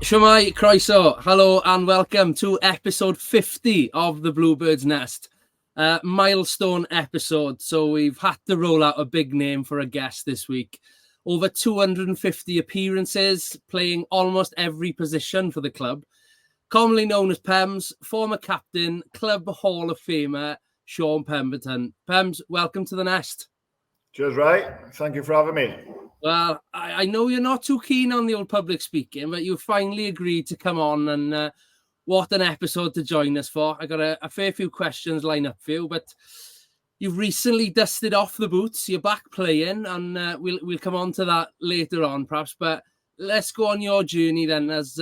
Shwmai, croeso, hello and welcome to episode 50 of the Bluebirds Nest. Milestone episode, so we've had to roll out a big name for a guest this week. Over 250 appearances, playing almost every position for the club. Commonly known as Pems, former captain, Club Hall of Famer, Sean Pemberton. Pems, welcome to the Nest. Cheers, Ray. Thank you for having me. Well, I know you're not too keen on the old public speaking, but you finally agreed to come on, and what an episode to join us for. I got a fair few questions lined up for you, but you've recently dusted off the boots. You're back playing, and we'll come on to that later on, perhaps. But let's go on your journey then. As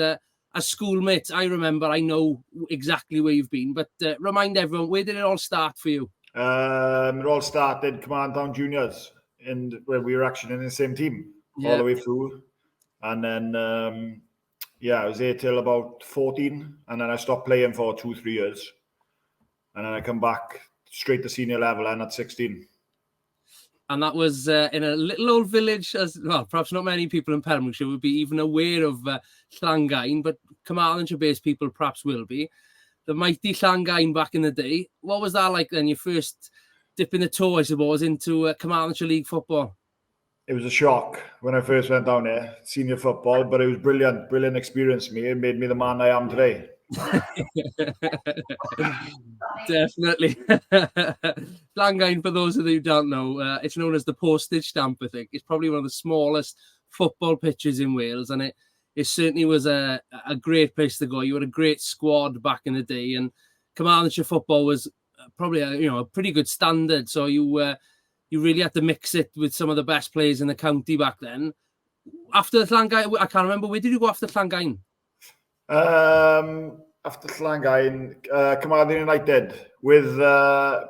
schoolmates, I know exactly where you've been, but remind everyone, where did it all start for you? It all started Command Town Juniors, and where we were actually in the same team all the way through. And then, I was there till about 14, and then I stopped playing for 2-3 years. And then I come back straight to senior level and at 16. And that was in a little old village, as well, perhaps not many people in Pembrokeshire would be even aware of Llangain, but Carmarthenshire-based people perhaps will be. The mighty Llangain back in the day. What was that like then, your first dipping the toe, I suppose, into Carmarthenshire League football? It was a shock when I first went down there, senior football, but it was brilliant experience for me. It made me the man I am today. Definitely. Llangain, for those of you who don't know, it's known as the postage stamp, I think. It's probably one of the smallest football pitches in Wales, and it certainly was a great place to go. You had a great squad back in the day, and Carmarthenshire football was probably a pretty good standard. So you really had to mix it with some of the best players in the county back then. After Llangain, I can't remember, where did you go after Llangain? After Llangain, Carmarthen United, with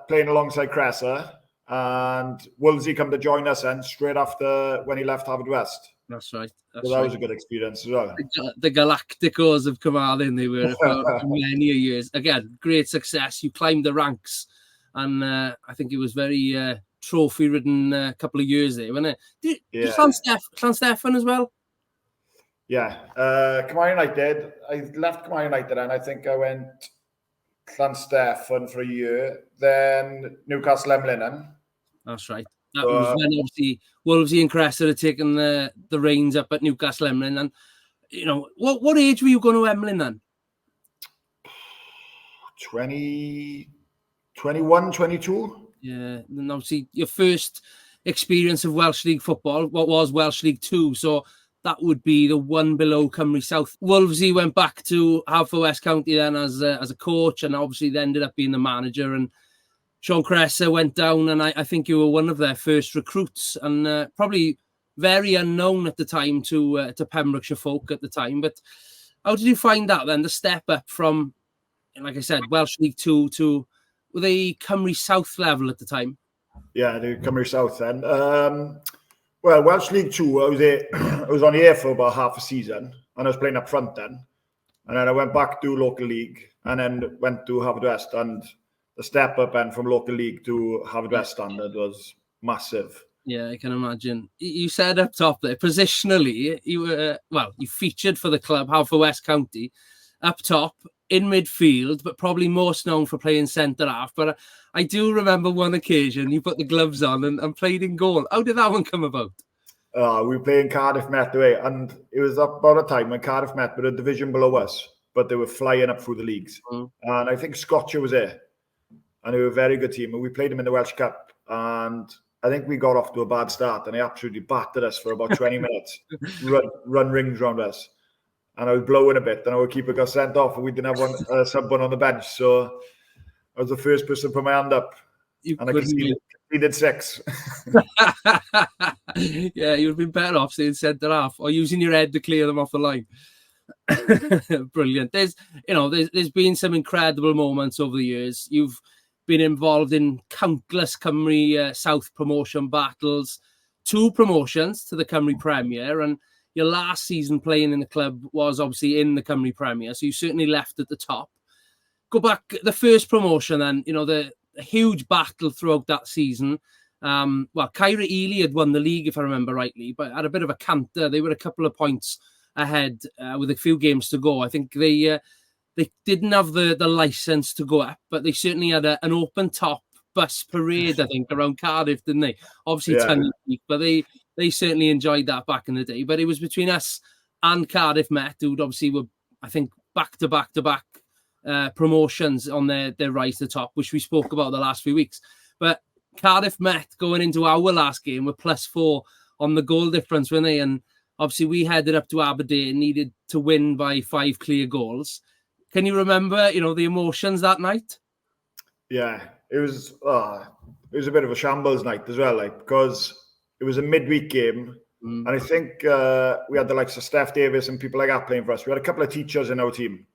playing alongside Cressa, and Wolsey come to join us and straight after when he left Haverfordwest. That's right. So that was a good experience as well. The Galacticos of Carmarthen, they were for many years. Again, great success. You climbed the ranks, and I think it was very trophy-ridden couple of years there, wasn't it? Did Llanstefan as well? Yeah, Carmarthen United. I left Carmarthen United, and I think I went Llanstefan for a year, then Newcastle Emlyn. That's right. That was when obviously Wolsey and Cressa had taken the reins up at Newcastle Emlyn. And, what age were you going to Emlyn then? 21, 22. Yeah, and obviously your first experience of Welsh League football, what was Welsh League 2, so that would be the one below Cymru South. Wolsey went back to Haverfordwest County then as a coach, and obviously they ended up being the manager, and Sean Cressa went down, and I think you were one of their first recruits, and probably very unknown at the time to Pembrokeshire folk at the time. But how did you find that then, the step up from, like I said, Welsh League 2 to the Cymru South level at the time? Yeah, the Cymru South then. Well, Welsh League 2, I was on the air for about half a season, and I was playing up front then. And then I went back to local league, and then went to Haverfordwest, and the step up and from local league to Haverfordwest standard was massive. Yeah, I can imagine. You said up top there, positionally, you were, you featured for the club, Haverfordwest County, up top, in midfield, but probably most known for playing centre-half. But I do remember one occasion you put the gloves on and played in goal. How did that one come about? We were playing Cardiff Met away, and it was about a time when Cardiff Met were a division below us, but they were flying up through the leagues. And I think Scotcher was there. And they were a very good team. And we played them in the Welsh Cup. And I think we got off to a bad start. And they absolutely battered us for about 20 minutes. Run rings around us. And I was blowing a bit. And our keeper got sent off. And we didn't have someone on the bench. So I was the first person to put my hand up. I conceded 6. Yeah, you'd have been better off saying centre-half or using your head to clear them off the line. Brilliant. There's been some incredible moments over the years. You've been involved in countless Cymru South promotion battles, 2 promotions to the Cymru Premier, and your last season playing in the club was obviously in the Cymru Premier, so you certainly left at the top. Go back, the first promotion then, the huge battle throughout that season. Caira Ely had won the league, if I remember rightly, but had a bit of a canter. They were a couple of points ahead with a few games to go. I think they didn't have the license to go up, but they certainly had an open top bus parade, I think, around Cardiff, didn't they? Obviously, tongue-in-cheek, but they certainly enjoyed that back in the day. But it was between us and Cardiff Met, who obviously were, I think, back-to-back promotions on their rise to the top, which we spoke about the last few weeks. But Cardiff Met going into our last game were +4 on the goal difference, weren't they? And obviously, we headed up to Aberdeen, needed to win by 5 clear goals. Can you remember, the emotions that night? Yeah, it was a bit of a shambles night as well, because it was a midweek game, and I think we had the likes of Steph Davis and people like that playing for us. We had a couple of teachers in our team,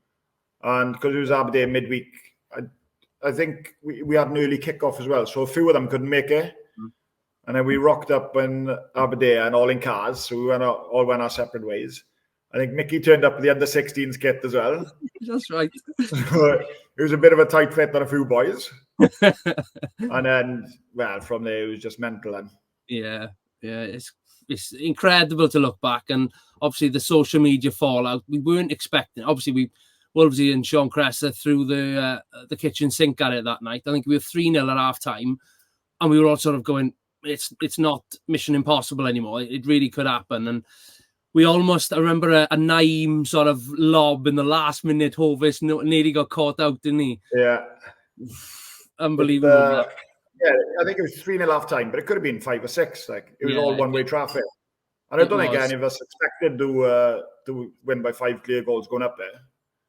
and because it was Aberdeen midweek, I think we had an early kickoff as well, so a few of them couldn't make it, and then we rocked up in Aberdeen and all in cars, so we all went our separate ways. I think Mickey turned up with the under-16s kit as well. That's right. It was a bit of a tight fit on a few boys. And then, from there, it was just mental. Then. Yeah. It's incredible to look back. And obviously, the social media fallout, we weren't expecting. Obviously, Wolvesy and Sean Cresser threw the kitchen sink at it that night. I think we were 3-0 at half-time. And we were all sort of going, it's not Mission Impossible anymore. It really could happen. And we almost, I remember a Naeem sort of lob in the last minute. Hovis nearly got caught out, didn't he? Yeah. Unbelievable. Yeah, I think it was 3-0 half time, but it could have been 5 or 6. Like it was all one-way traffic. And I don't think any of us expected to win by 5 clear goals going up there.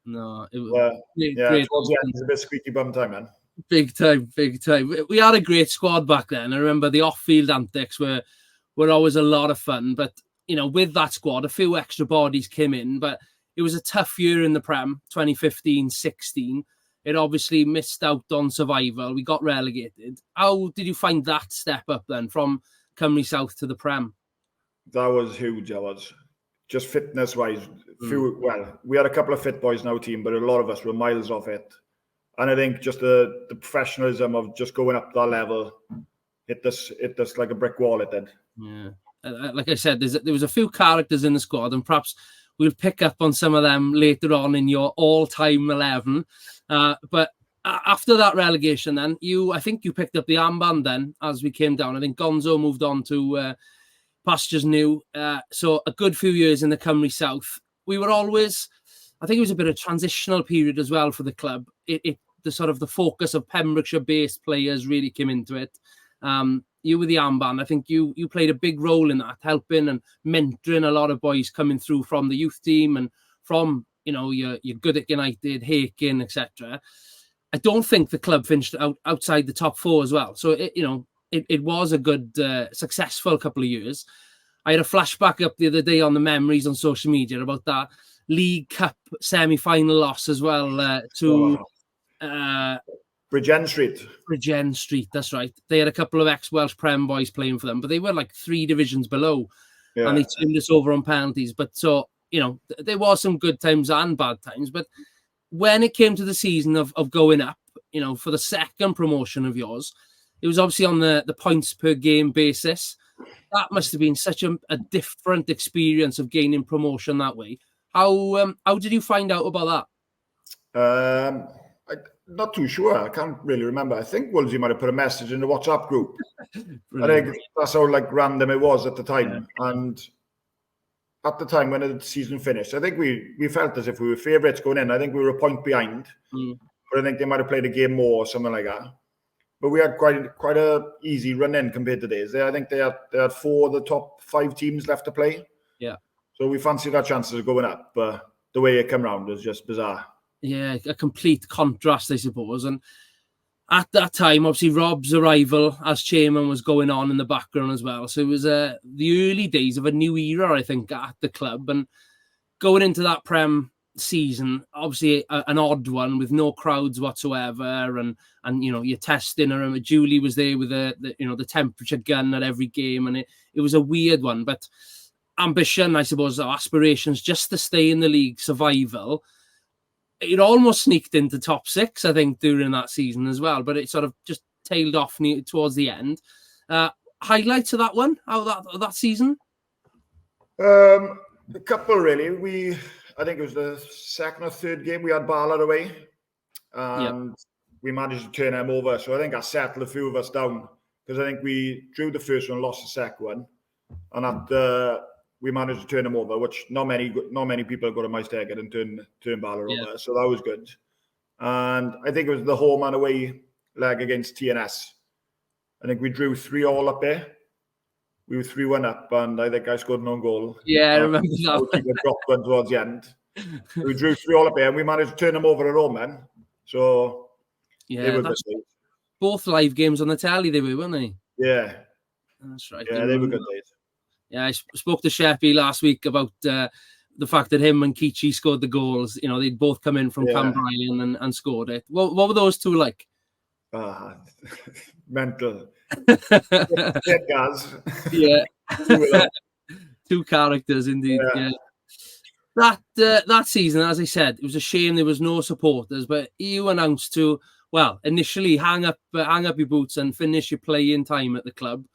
No, it was great. Towards the end, it was a bit squeaky bum time, man. Big time. We had a great squad back then. I remember the off-field antics were always a lot of fun, but with that squad, a few extra bodies came in, but it was a tough year in the Prem, 2015-16. It obviously missed out on survival. We got relegated. How did you find that step up then from Cymru South to the Prem? That was huge. That was just fitness-wise. We had a couple of fit boys in our team, but a lot of us were miles off it. And I think just the professionalism of just going up that level hit us like a brick wall, it did. Yeah. Like I said, there was a few characters in the squad, and perhaps we'll pick up on some of them later on in your all-time 11. But after that relegation, then I think you picked up the armband. Then as we came down, I think Gonzo moved on to pastures new. So a good few years in the Cymru South. We were always, I think it was a bit of a transitional period as well for the club. The sort of the focus of Pembrokeshire-based players really came into it. You with the armband, I think you played a big role in that, helping and mentoring a lot of boys coming through from the youth team and from, your Goodwick United, Hakin, etc. I don't think the club finished outside the top 4 as well. So, it was a good, successful couple of years. I had a flashback up the other day on the memories on social media about that League Cup semi-final loss as well to... Bridgend Street, that's right. They had a couple of ex-Welsh Prem boys playing for them, but they were like 3 divisions below, and they turned us over on penalties. But so, there was some good times and bad times. But when it came to the season of going up, for the second promotion of yours, it was obviously on the points per game basis. That must have been such a different experience of gaining promotion that way. How did you find out about that? Not too sure. I can't really remember. I think Wolsey might have put a message in the WhatsApp group. I think that's how random it was at the time. Yeah. And at the time when the season finished, I think we felt as if we were favourites going in. I think we were a point behind, but I think they might have played a game more or something like that. But we had quite a easy run in compared to theirs. I think they had 4 of the top 5 teams left to play. Yeah. So we fancied our chances of going up, but the way it came round was just bizarre. Yeah, a complete contrast, I suppose. And at that time, obviously, Rob's arrival as chairman was going on in the background as well. So it was the early days of a new era, I think, at the club. And going into that Prem season, obviously an odd one with no crowds whatsoever. And you're testing. I remember Julie was there with the temperature gun at every game. And it was a weird one. But ambition, I suppose, aspirations just to stay in the league, survival. It almost sneaked into top 6, I think, during that season as well. But it sort of just tailed off towards the end. Highlights of that one, that season? A couple, really. I think it was the second or third game we had Ballard away, and we managed to turn them over. So I think I settled a few of us down because I think we drew the first one, lost the second one, and we managed to turn them over, which not many people go to my stag and turn Ballard over. So that was good. And I think it was the home and away leg against TNS. I think we drew 3-3 up there. We were 3-1 up, and I think I scored an own goal. Yeah, I remember that. We dropped one towards the end. We drew 3-3 up there, and we managed to turn them over at home then. So, they were good days. Both live games on the telly, they were, weren't they? Yeah. That's right. Yeah, they were good days. Yeah, I spoke to Sheppy last week about the fact that him and Kichi scored the goals. You know, they'd both come in from Pembrokeshire and scored it. What were those two like? Mental. Guys. Yeah. Two characters indeed. Yeah. That season, as I said, it was a shame there was no supporters, but you announced to, well, initially hang up your boots and finish your playing time at the club.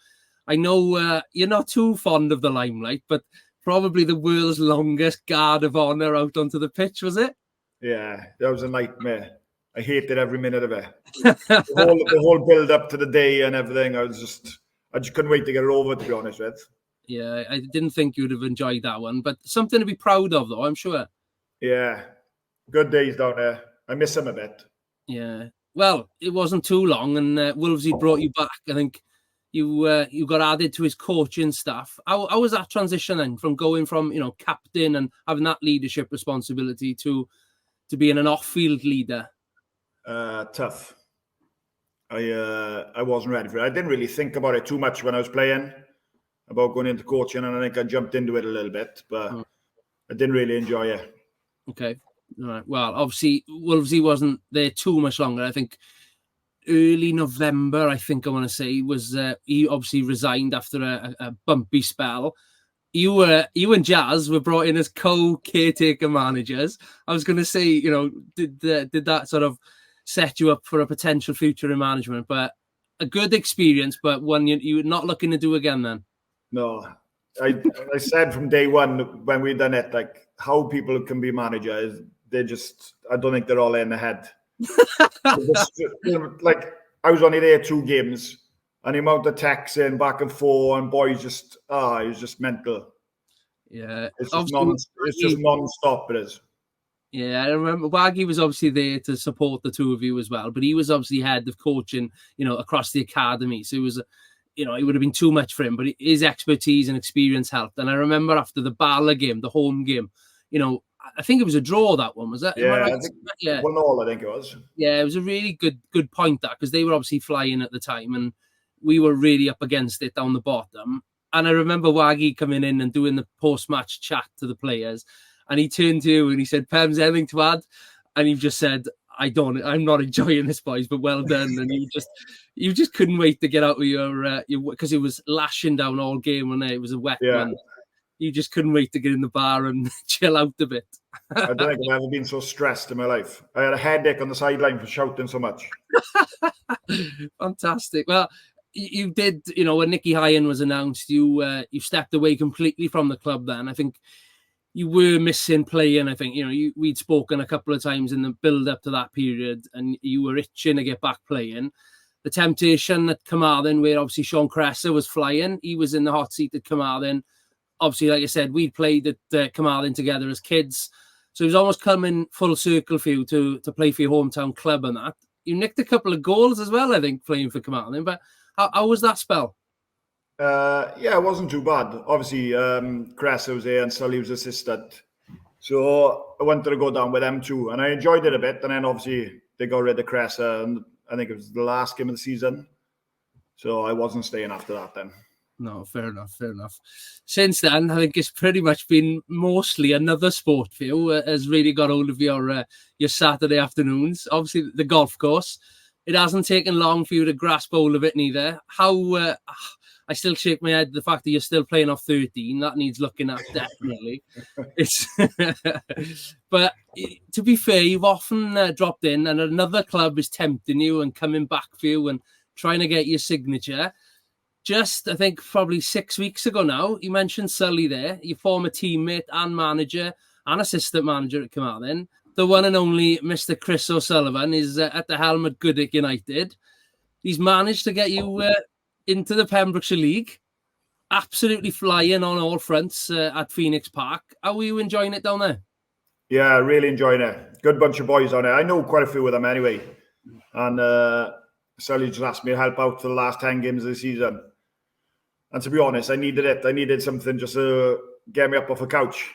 I know you're not too fond of the limelight, but probably the world's longest guard of honour out onto the pitch, was it? Yeah, that was a nightmare. I hated every minute of it. the whole build up to the day and everything. I just couldn't wait to get it over, to be honest with. Yeah, I didn't think you'd have enjoyed that one, but something to be proud of, though, I'm sure. Yeah, good days down there. I miss them a bit. Yeah, well, it wasn't too long, and Wolvesy brought you back. I think you got added to his coaching staff. How was that transition then, from going from captain and having that leadership responsibility to being an off-field leader? Tough. I wasn't ready for it. I didn't really think about it too much when I was playing about going into coaching, and I think I jumped into it a little bit, but I didn't really enjoy it. Okay. All right. Well, obviously, Wolvesy wasn't there too much longer. I think early November, I want to say, was he obviously resigned after a bumpy spell. You and Jazz were brought in as co-caretaker managers. I was going to say, did that sort of set you up for a potential future in management? But a good experience, but one you're not looking to do again then? No. I said from day one when we done it, like, how people can be managers, I don't think they're all in the head. Like, I was only there 2 games, and the amount of texting back and forth, and boys it was just mental. Yeah, it's just non-stop. It is. Yeah, I remember Waggy was obviously there to support the two of you as well, but he was obviously head of coaching, across the academy. So it was, it would have been too much for him, but his expertise and experience helped. And I remember after the Bala game, the home game, I think it was a draw, that one, was that? Yeah, right? 1-1, I think it was. Yeah, it was a really good point, that, because they were obviously flying at the time and we were really up against it down the bottom. And I remember Waggy coming in and doing the post-match chat to the players, and he turned to you and he said, "Pems, anything to add?" And you just said, I'm not enjoying this, boys, but well done. And you just couldn't wait to get out of your because it was lashing down all game, and it was a wet one. You just couldn't wait to get in the bar and chill out a bit. I don't think I've ever been so stressed in my life. I had a headache on the sideline for shouting so much. Fantastic. Well, you did, when Nicky Hyen was announced, you stepped away completely from the club then. I think you were missing playing. I think, we'd spoken a couple of times in the build-up to that period, and you were itching to get back playing. The temptation at Carmarthen, where obviously Sean Cresser was flying, he was in the hot seat at Carmarthen. Obviously, like I said, we played at Carmarthen together as kids. So it was almost coming full circle for you to play for your hometown club and that. You nicked a couple of goals as well, I think, playing for Carmarthen. But how was that spell? It wasn't too bad. Obviously, Cresser was there and Sully was assistant. So I wanted to go down with them too. And I enjoyed it a bit. And then obviously they got rid of Cresser, and I think it was the last game of the season. So I wasn't staying after that then. No, fair enough. Since then, I think it's pretty much been mostly another sport for you. Has really got hold of your Saturday afternoons. Obviously, the golf course. It hasn't taken long for you to grasp hold of it neither. I still shake my head at the fact that you're still playing off 13. That needs looking at, definitely. But to be fair, you've often dropped in and another club is tempting you and coming back for you and trying to get your signature. just, I think, probably 6 weeks ago now, you mentioned Sully there, your former teammate and manager and assistant manager at Carmarthen. The one and only Mr. Chris O'Sullivan is at the helm at Goodwick United. He's managed to get you into the Pembrokeshire League. Absolutely flying on all fronts at Phoenix Park. How are you enjoying it down there? Yeah, really enjoying it. Good bunch of boys on there. I know quite a few of them anyway. And Sully just asked me to help out for the last 10 games of the season. And to be honest, I needed it. I needed something just to get me up off the couch.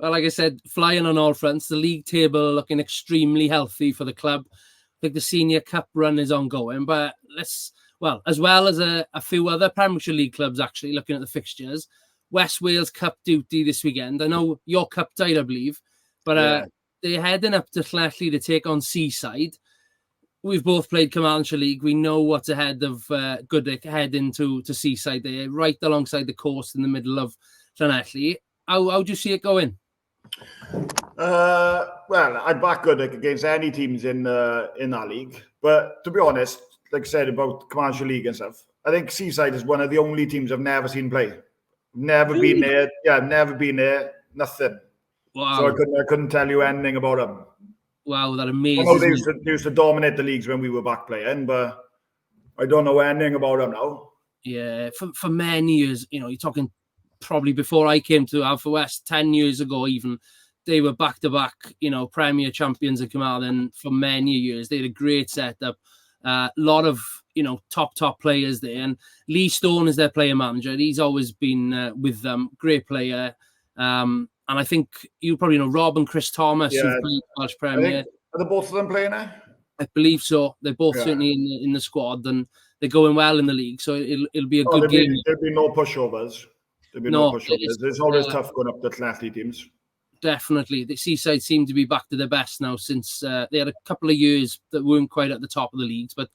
Well, like I said, flying on all fronts. The league table looking extremely healthy for the club. I think the Senior Cup run is ongoing. But as well as a few other Pembrokeshire League clubs actually looking at the fixtures. West Wales Cup duty this weekend. I know your cup tied, I believe. But they're heading up to Llanelli to take on Seaside. We've both played Carmarthenshire League. We know what's ahead of Goodwick heading to Seaside. They're right alongside the coast in the middle of Llanelli. How do you see it going? Well, I'd back Goodwick against any teams in that league. But to be honest, like I said about Carmarthenshire League and stuff, I think Seaside is one of the only teams I've never seen play. Never really? Been there. Yeah, never been there. Nothing. Wow. So I couldn't tell you anything about them. Wow, that amazing. I know they used to dominate the leagues when we were back playing, but I don't know anything about them now. Yeah, for many years, you're talking probably before I came to Alpha West, 10 years ago even, they were back-to-back, Premier champions of Carmarthen for many years. They had a great setup. A lot of, top players there. And Lee Stone is their player manager. He's always been with them. Great player. And I think you probably know Rob and Chris Thomas, who've played Welsh Premier. Are they both of them playing now? I believe so. They're both certainly in the squad, and they're going well in the league. So it'll be a good game. There'll be no pushovers. It's always tough going up to Llanelli teams. Definitely. The Seaside seem to be back to their best now since they had a couple of years that weren't quite at the top of the leagues, but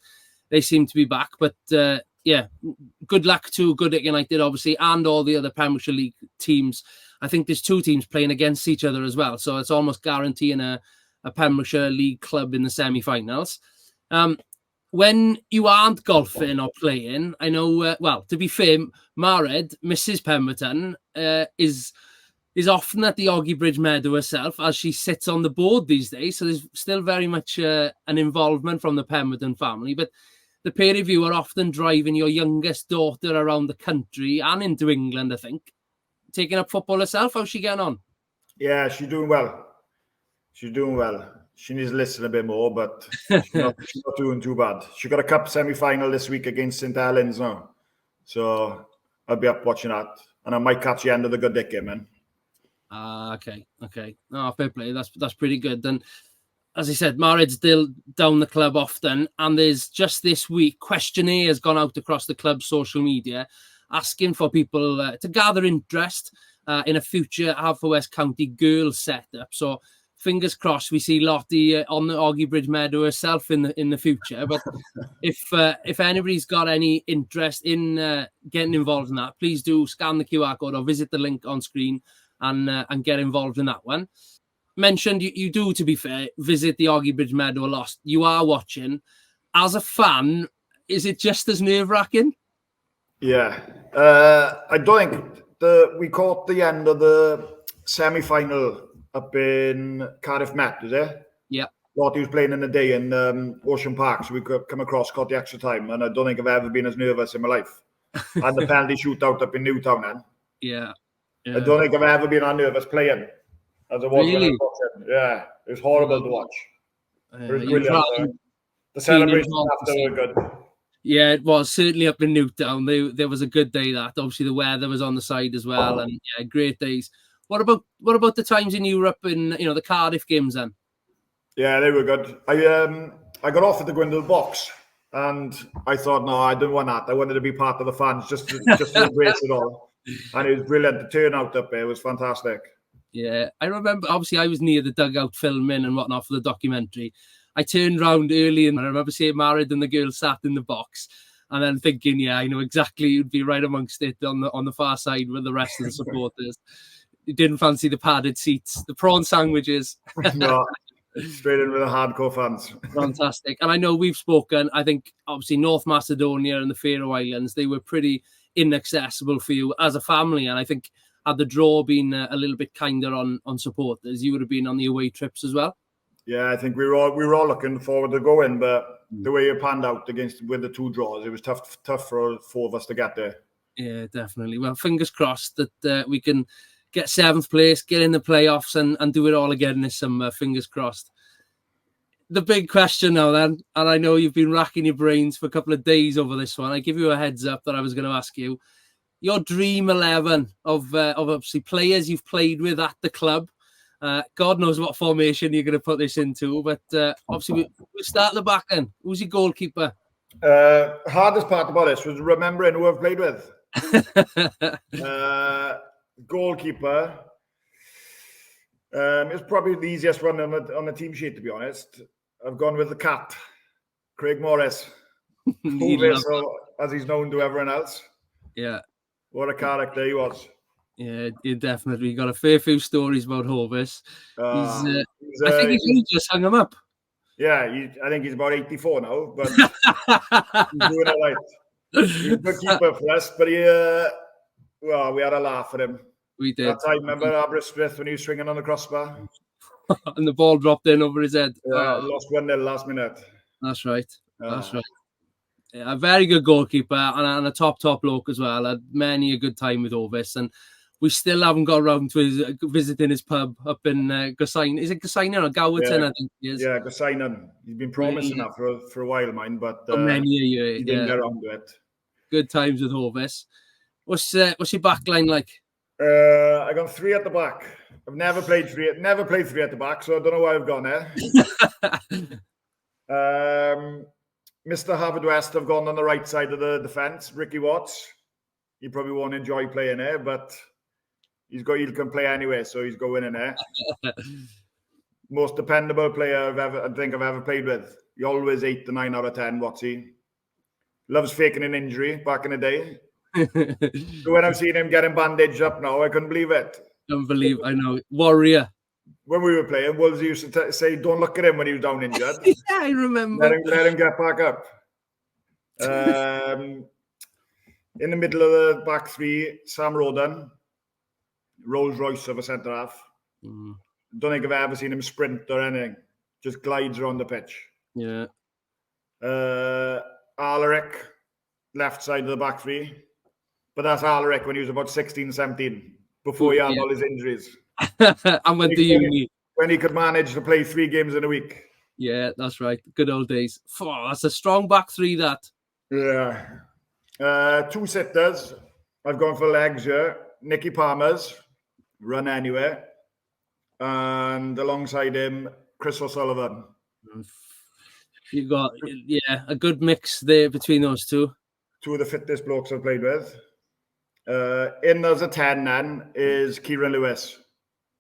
they seem to be back. But good luck to Goodwick United, obviously, and all the other Pembrokeshire League teams. I think there's two teams playing against each other as well, so it's almost guaranteeing a Pembrokeshire League club in the semi-finals. When you aren't golfing or playing, I know, to be fair, Mared, Mrs. Pemberton, is often at the Oggy Bridge Meadow herself as she sits on the board these days. So there's still very much an involvement from the Pemberton family. But the pair of you are often driving your youngest daughter around the country and into England, I think. Taking up football herself. How's she getting on? Yeah, she's doing well. She needs to listen a bit more, but she's not doing too bad. She got a cup semi-final this week against St. Helens now. So I'll be up watching that. And I might catch the end of the Goodwick game, man. Okay. Oh, fair play. That's pretty good. And as I said, Mared's still down the club often. And there's just this week, questionnaire has gone out across the club's social media asking for people to gather interest in a future Haverfordwest County girls setup. So fingers crossed we see Lottie on the Oggy Bridge Meadow herself in the future. But if anybody's got any interest in getting involved in that, please do scan the QR code or visit the link on screen and get involved in that one. Mentioned you do, to be fair, visit the Oggy Bridge Meadow a lot. You are watching. As a fan, is it just as nerve-wracking? Yeah. I don't think we caught the end of the semi-final up in Cardiff Met, is it? Yeah. Lottie was playing in the day in Ocean Park, so we could come across, got the extra time, and I don't think I've ever been as nervous in my life. And the penalty shootout up in Newtown then. Yeah. I don't think I've ever been that nervous playing as I was when I was watching. Yeah, it was horrible to watch. It was brilliant. The celebrations after were good. Yeah, it was certainly up in Newtown. There was a good day that. Obviously, the weather was on the side as well, and great days. What about the times in Europe and the Cardiff games then? Yeah, they were good. I got offered to go into the box, and I thought, no, I didn't want that. I wanted to be part of the fans, just to embrace it all. And it was brilliant. The turnout up there was fantastic. Yeah, I remember, obviously, I was near the dugout filming and whatnot for the documentary. I turned round early and I remember seeing Mared and the girls sat in the box and then thinking, I know exactly you'd be right amongst it on the far side with the rest of the supporters. You didn't fancy the padded seats, the prawn sandwiches. No, Straight in with the hardcore fans. Fantastic. And I know we've spoken, I think, obviously, North Macedonia and the Faroe Islands, they were pretty inaccessible for you as a family. And I think had the draw been a little bit kinder on supporters, you would have been on the away trips as well. Yeah, I think we were all looking forward to going, but the way it panned out with the 2 draws, it was tough for 4 of us to get there. Yeah, definitely. Well, fingers crossed that we can get 7th place, get in the playoffs and do it all again this summer. Fingers crossed. The big question now then, and I know you've been racking your brains for a couple of days over this one. I give you a heads up that I was going to ask you. Your dream 11 of obviously players you've played with at the club. God knows what formation you're going to put this into, but obviously we'll start at the back end. Who's your goalkeeper? Hardest part about this was remembering who I've played with. Goalkeeper. It's probably the easiest one on the team sheet, to be honest. I've gone with the cat, Craig Morris. As he's known to everyone else. Yeah. What a character he was. Yeah, you definitely got a fair few stories about Hovis. I think he's just hung him up. Yeah, I think he's about 84 now, but he's doing it right. He's a good keeper for us, but we had a laugh at him. We did. That time, remember Aberystwyth when he was swinging on the crossbar? And the ball dropped in over his head. Lost 1-0 last minute. That's right. That's right. Yeah, a very good goalkeeper and a top bloke as well. Had many a good time with Hovis, and we still haven't got around to visiting his pub up in Gosainen. Is it Gosainen or Gowerton? I think he is. Yeah, Gosainen. He's been promising that for a while, mine, but many a year. He didn't get around to it. Good times with Hovis. What's your back line like? I got 3 at the back. I've never played 3 at the back, so I don't know why I've gone there. Mr. Harvard West, I've gone on the right side of the defence. Ricky Watts. He probably won't enjoy playing there, but he can play anyway, so he's going in there. Most dependable player I've ever played with. He always 8 to 9 out of 10. What's he? Loves faking an injury back in the day. So when I've seen him getting bandaged up now, I couldn't believe it. I know. Warrior. When we were playing, Wolves used to say, "Don't look at him when he was down injured." Yeah, I remember. Let him get back up. In the middle of the back 3, Sam Roden, Rolls Royce of a centre half. Don't think I've ever seen him sprint or anything. Just glides around the pitch. Yeah. Alaric, left side of the back 3. But that's Alaric when he was about 16, 17, before he had all his injuries. And went to uni. When he could manage to play 3 games in a week. Yeah, that's right. Good old days. That's a strong back 3, that. Yeah. 2 sitters. I've gone for legs here. Nicky Palmer's, run anywhere. And alongside him, Chris O'Sullivan. You got, a good mix there between those 2. 2 of the fittest blokes I've played with. In as a 10 then is Kieran Lewis.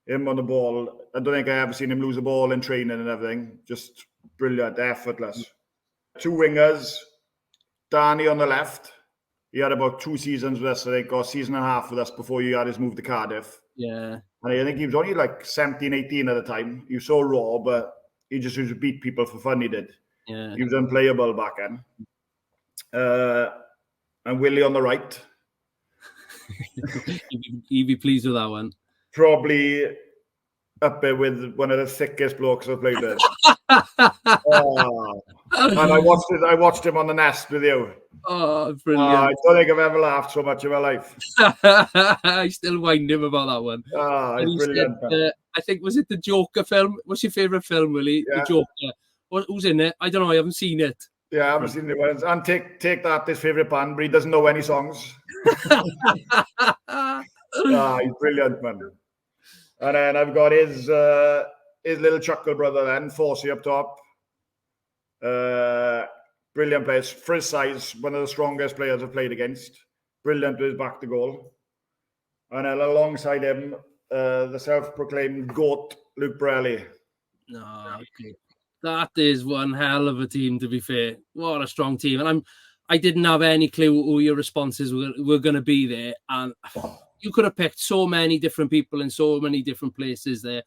Him on the ball. I don't think I ever seen him lose a ball in training and everything. Just brilliant, effortless. 2 wingers. Danny on the left. He had about 2 seasons with us, I think, or a season and a half with us before he had his move to Cardiff. Yeah. And I think he was only like 17, 18 at the time. He was so raw, but he just used to beat people for fun, he did. Yeah. He was unplayable back then. And Willie on the right. You'd be pleased with that one. Probably up there with one of the thickest blokes I've played with. And I watched him on the Nest with you. Oh, brilliant. I don't think I've ever laughed so much in my life. I still wind him about that one. Brilliant. Said, I think, was it the Joker film? What's your favourite film, Willie? Yeah. The Joker. Who's in it? I don't know. I haven't seen it. Yeah, I haven't seen it. And take that, his favourite band, but he doesn't know any songs. He's brilliant, man. And then I've got his little chuckle brother then, Forsey up top. Brilliant players. For his size, one of the strongest players I've played against. Brilliant with his back to goal. And then alongside him, the self-proclaimed GOAT, Luke Borelli. Okay. That is one hell of a team, to be fair. What a strong team. And I didn't have any clue who your responses were going to be there. And you could have picked so many different people in so many different places there.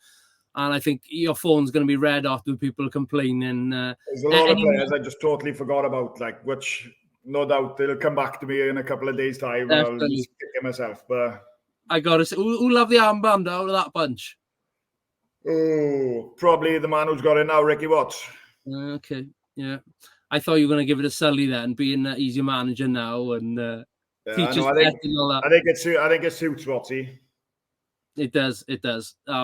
And I think your phone's going to be red hot with people complaining. There's a lot of players I just totally forgot about, like, which no doubt they'll come back to me in a couple of days' time. I'll just kick it myself. But I got to say, who'll have the armband out of that bunch? Oh, probably the man who's got it now, Ricky Watts. Okay, yeah. I thought you were going to give it to Sully then, being that he's your manager now and teaches I think it suits Watty. It does.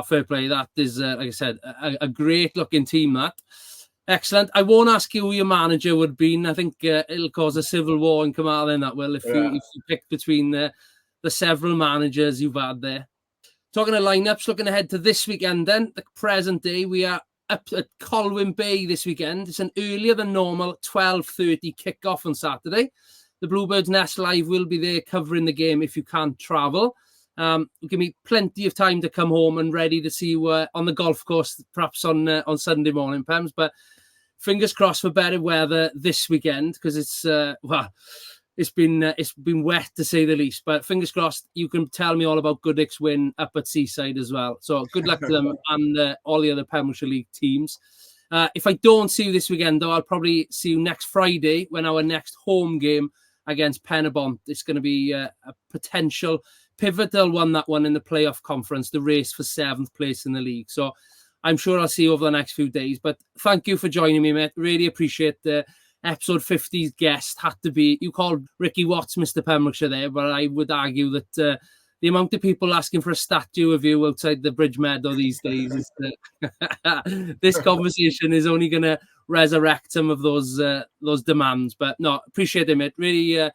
Fair play. That is, like I said, a great looking team. That excellent. I won't ask you who your manager would be. I think it'll cause a civil war in Carmarthen. That will if you pick between the several managers you've had there. Talking of lineups, looking ahead to this weekend. Then the present day, we are up at Colwyn Bay this weekend. It's an earlier than normal 12:30 kickoff on Saturday. The Bluebirds Nest Live will be there covering the game if you can't travel. Give me plenty of time to come home and ready to see you on the golf course, perhaps on Sunday morning, Pems. But fingers crossed for better weather this weekend because it's been wet to say the least. But fingers crossed, you can tell me all about Goodwick's win up at Seaside as well. So good luck to them and all the other Pembrokeshire League teams. If I don't see you this weekend, though, I'll probably see you next Friday when our next home game against Pemberton. It's going to be a potential pivotal one, that one in the playoff conference, the race for 7th place in the league. So I'm sure I'll see you over the next few days. But thank you for joining me, mate. Really appreciate the episode 50's guest had to be, you called Ricky Watts Mr. Pembrokeshire there, but I would argue that the amount of people asking for a statue of you outside the Bridge Meadow these days is this conversation is only going to resurrect some of those demands. But no, appreciate it, mate. Really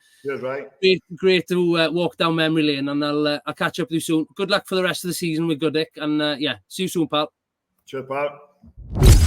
great to walk down memory lane, and I'll catch up with you soon. Good luck for the rest of the season with Goodwick, and see you soon, pal. Cheers, pal.